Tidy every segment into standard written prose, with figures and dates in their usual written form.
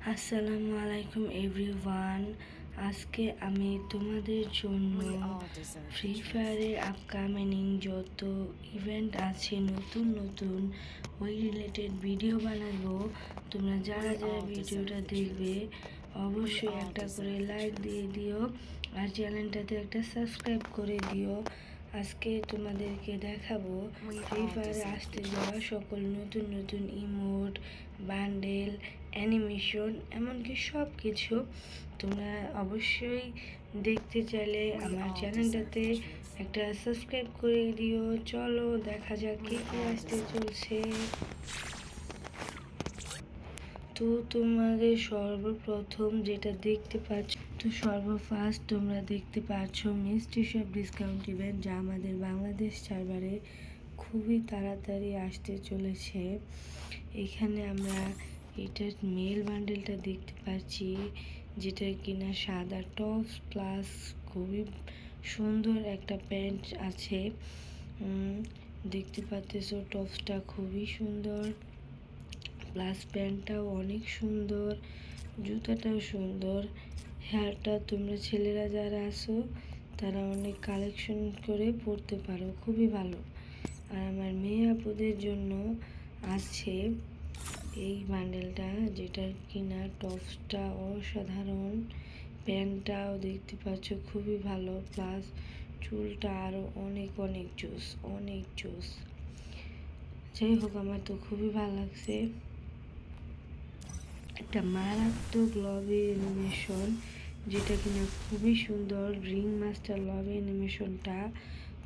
আসসালামু আলাইকুম এভরিওয়ান। আজকে আমি তোমাদের জন্য ফ্রি ফায়ারের আপকামিং যত ইভেন্ট আছে নতুন নতুন ওই রিলেটেড ভিডিও বানাবো। তোমরা যারা যারা ভিডিওটা দেখবে অবশ্যই একটা করে লাইক দিয়ে দিও আর চ্যানেলটাতে একটা সাবস্ক্রাইব করে দিও। আজকে তোমাদেরকে দেখাবো ফ্রি ফায়ারে আসতে যাওয়া সকল নতুন নতুন ইমোট, বান্ডেল, অ্যানিমেশন, এমনকি সব কিছু। তোমরা অবশ্যই দেখতে চাইলে আমার চ্যানেলটাতে একটা সাবস্ক্রাইব করে দিও। চলো দেখা যাক কি কি আসতে চলছে। তো তোমাদের সর্বপ্রথম যেটা দেখতে পাচ্ছ, তো সর্বফার্স্ট তোমরা দেখতে পাচ্ছ মিস্ট্রি শপ ডিসকাউন্ট ইভেন্ট, যা আমাদের বাংলাদেশ সার্ভারে খুবই তাড়াতাড়ি আসতে চলেছে। এখানে আমরা এটার মেল বান্ডেলটা দেখতে পাচ্ছি, যেটা কিনা সাদা টপস প্লাস খুবই সুন্দর একটা প্যান্ট আছে। দেখতে পাচ্ছ টপসটা খুবই সুন্দর, প্লাস প্যান্টটাও অনেক সুন্দর, জুতাটাও সুন্দর। হেয়ারটা তোমরা ছেলেরা যারা আসো তারা অনেক কালেকশন করে পরতে পারো, খুবই ভালো। আর আমার মেয়ে আপুদের জন্য আছে এই বান্ডেলটা, যেটা কিনা টপসটা অসাধারণ, প্যান্টটাও দেখতে পাচ্ছ খুবই ভালো, প্লাস চুলটা আরও অনেক অনেক জোস, অনেক জোস। যাই হোক, আমার তো খুবই ভালো লাগছে। একটা মারাত্মক লবি অ্যানিমেশন, যেটা কিনা খুবই সুন্দর। রিং মাস্টার লবি অ্যানিমেশনটা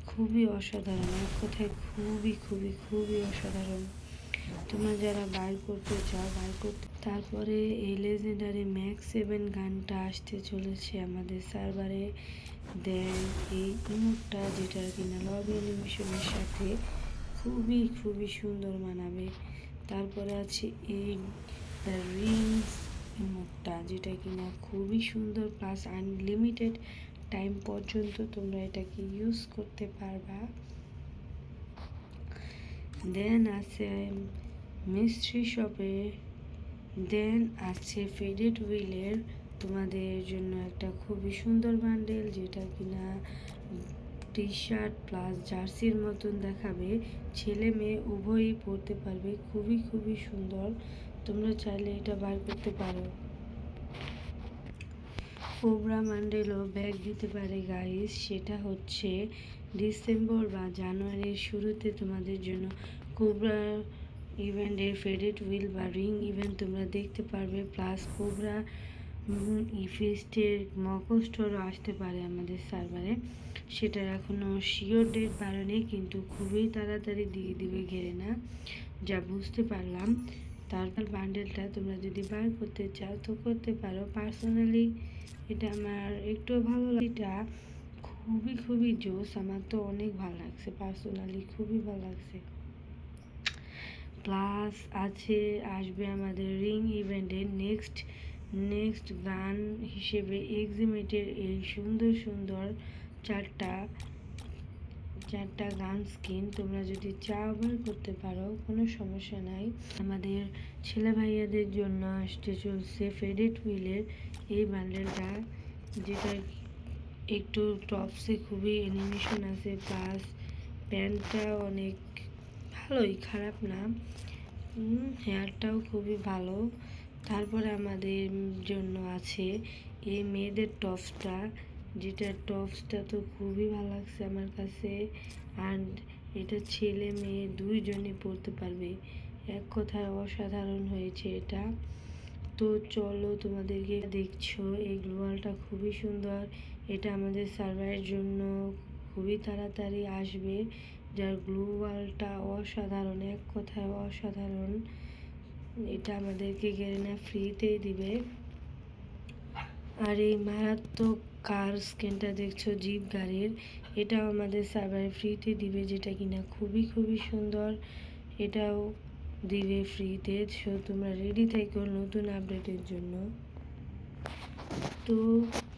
খুবই অসাধারণ, এক কথায় খুবই খুবই খুবই অসাধারণ। তোমরা যারা বাই করতে চাও বাই করতে। তারপরে এই লেজেন্ডারি ম্যাক্স 7 গানটা আসতে চলেছে আমাদের সার্ভারে। দেন এই ইমোটটা, যেটা কিনা লবি অ্যানিমেশনের সাথে খুবই খুবই সুন্দর মানাবে। তারপরে আছে এই রিংস ইমোটটা, যেটা কিনা খুবই সুন্দর, প্লাস আনলিমিটেড টাইম পর্যন্ত তোমরা এটাকে ইউজ করতে পারবা। দেন আছে মিস্ট্রি শপে, দেন আছে ফেডেড হুইলের তোমাদের জন্য একটা খুবই সুন্দর বান্ডেল, যেটা কিনা টি শার্ট প্লাস জার্সির মতন দেখাবে, ছেলে মেয়ে উভয়ই পরতে পারবে, খুবই খুবই সুন্দর। তোমরা চাইলে এটা বার করতে পারো। কোবরা বান্ডেলও ব্যাগ দিতে পারে গাইস, সেটা হচ্ছে ডিসেম্বর বা জানুয়ারির শুরুতে তোমাদের জন্য কোবরা ইভেন্টের ফেডেড হুইল বা রিং ইভেন্ট তোমরা দেখতে পারবে, প্লাস কোবরা ইফেস্টের মক স্টোরও আসতে পারে আমাদের সার্ভারে। সেটার এখনও শিওর ডেট বাড়ানি, কিন্তু খুবই তাড়াতাড়ি দিয়ে দিবে ঘেরে না, যা বুঝতে পারলাম। তারপর বান্ডেলটা তোমরা যদি বার করতে চাও তো করতে পারো। পার্সোনালি এটা আমার একটু ভালো লাগে, এটা খুবই খুবই জোস, আমার তো অনেক ভালো লাগছে, পার্সোনালি খুবই ভালো লাগছে। প্লাস আসবে আমাদের রিং ইভেন্টের নেক্সট গান হিসেবে এক্সিমেটের এই সুন্দর সুন্দর চারটা গান স্কিন। তোমরা যদি চাও বার করতে পারো, কোনো সমস্যা নাই। আমাদের ছেলে ভাইয়াদের জন্য আসতে চলছে ফেডেড হুইলের এই বান্ডেলটা, যেটা একটু টপসে খুবই অ্যানিমেশন আছে, প্লাস প্যান্টটা অনেক ভালোই, খারাপ না, হেয়ারটাও খুবই ভালো। তারপরে আমাদের জন্য আছে এই মেয়েদের টপসটা, যেটা টপসটা তো খুবই ভালো লাগছে আমার কাছে। অ্যান্ড এটা ছেলে মেয়ে দুইজনই পরতে পারবে, এক কথায় অসাধারণ হয়েছে এটা। তো চলো তোমাদেরকে দেখছো এই গ্লোয়ালটা খুবই সুন্দর, এটা আমাদের সার্ভারের জন্য খুবই তাড়াতাড়ি আসবে, যার গ্লোয়ালটা অসাধারণ, এক কথায় অসাধারণ। এটা আমাদেরকে গেরেনা ফ্রিতেই দিবে। আর এই মারাত্মক কার স্কিনটা দেখছো জিপ গাড়ির, এটাও আমাদের সার্ভারে ফ্রিতে দিবে, যেটা কিনা খুবই খুবই সুন্দর, এটাও দিবে ফ্রিতে। সো তোমরা রেডি থেকো নতুন আপডেটের জন্য। তো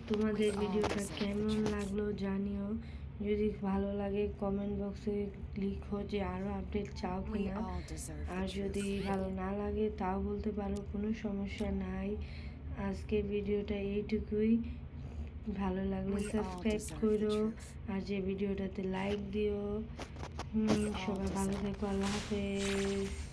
তোমাদের ভিডিওটা কেমন লাগলো জানিও, যদি ভালো লাগে কমেন্ট বক্সে লিখো যে আরও আপডেট চাও We কিনা। all deserve আর the যদি truth. ভালো না লাগে তাও বলতে পারো, কোনো সমস্যা নাই। আজকের ভিডিওটা এইটুকুই। ভালো লাগলে We all subscribe deserve the করো, truth. আর যে ভিডিওটাতে লাইক দিও। We all সবাই ভালো deserve থেকো, আল্লাহ হাফেজ।